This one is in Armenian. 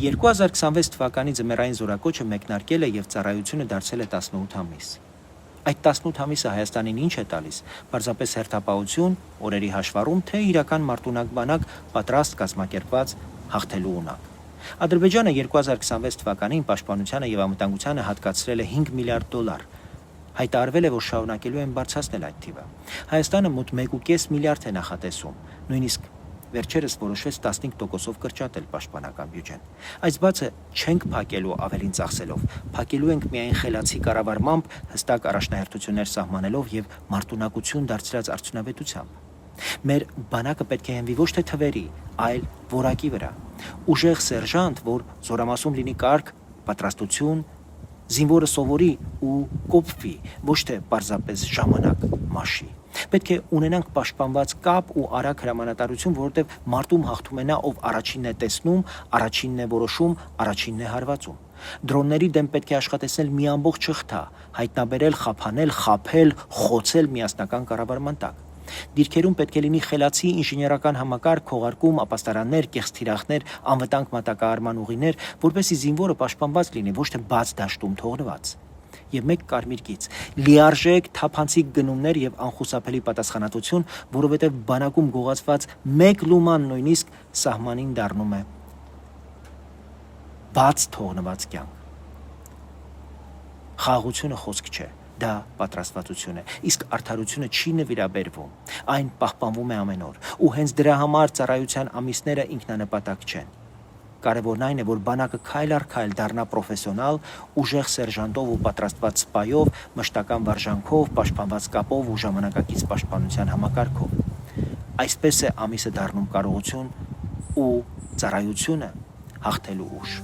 2026 թվականի ձմեռային զորակոչը մեկնարկել է եւ ծառայությունը դարձել է 18 ամիս։ Այդ 18 ամիսը Հայաստանին ինչ է տալիս, պարզապես հերթապահություն, օրերի հաշվառում, թե իրական մարտունակ բանակ պատրաստ կազմակերպված հաղթելու ունակ։ Ադրբեջանը 2026 թվականին պաշտպանությանը եւ անվտանգությանը հատկացրել է $5 միլիարդ։ Հայտարարվել է, որ շարունակելու են բարձրացնել այդ թիվը։ Հայաստանը մոտ 1.5 միլիարդ է նախատեսում, նույնիսկ վերջերս որոշվեց 15%-ով կրճատել պաշտպանական բյուջեն։ Այս բացը չենք փակելու ավելին ծախսելով, փակելու ենք միայն խելացի կառավարմամբ, հստակ առաջնահերթություններ սահմանելով եւ մարտունակություն դարձրած արդյունավետությամբ։ Մեր բանակը պետք է հենվի ոչ թե թվերի, այլ որակի վրա։ Ուժեղ սերժանտ, որ զորամասում լինի կարգ, պատրաստություն, զինվորը սովորի ու կոփվի, ոչ թե պարզապես ժամանակ մաշի։ Պետք է ունենանք պաշտպանված կապ ու արագ հրամանատարություն, որովհետև մարտում հաղթում է նա, ով առաջինն է տեսնում, առաջինն է որոշում, առաջինն է հարվածում։ Դրոնների դեմ պետք է աշխատեցնել մի ամբողջ շղթա, հայտնաբերել, խափանել, խաբել, խոցել միասնական կառավարման տակ։ Դիրքերում պետք է լինի խելացի ինժեներական համակարգ, քողարկում, ապաստարաններ, կեղծ թիրախներ, անվտանգ մատակարարման ուղիներ, որպեսզի զինվորը պաշտպանված լինի, ոչ թե բաց դաշտում թողնված։ Եվ մեկ կարմիր գիծ, լիարժեք, թափանցիկ գնումներ եւ անխուսափելի պատասխանատվություն, որովհետեւ բանակում գողացված մեկ լուման նույնիսկ սահմանին դառնում է բաց թողնված կյանք։ Խաղաղությունը խոսք չէ, դա պատրաստվածություն է, իսկ արդարությունը չի նվիրաբերվում, այն պահպանվում է ամեն օր, ու հենց դրա համար ծառայության ամիսները ինքնանպատակ չեն։ Կարևորն այն է, որ բանակը քայլ առ քայլ դառնա պրոֆեսիոնալ, ուժեղ սերժանտով ու պատրաստված սպայով, մշտական վարժանքով, պաշտպանված կապով ու ժամանակակից պաշտպանության համակարգով։ Այսպես է ամիսը դառնում կարողություն ու ծառայությունը հաղթելու ուժ։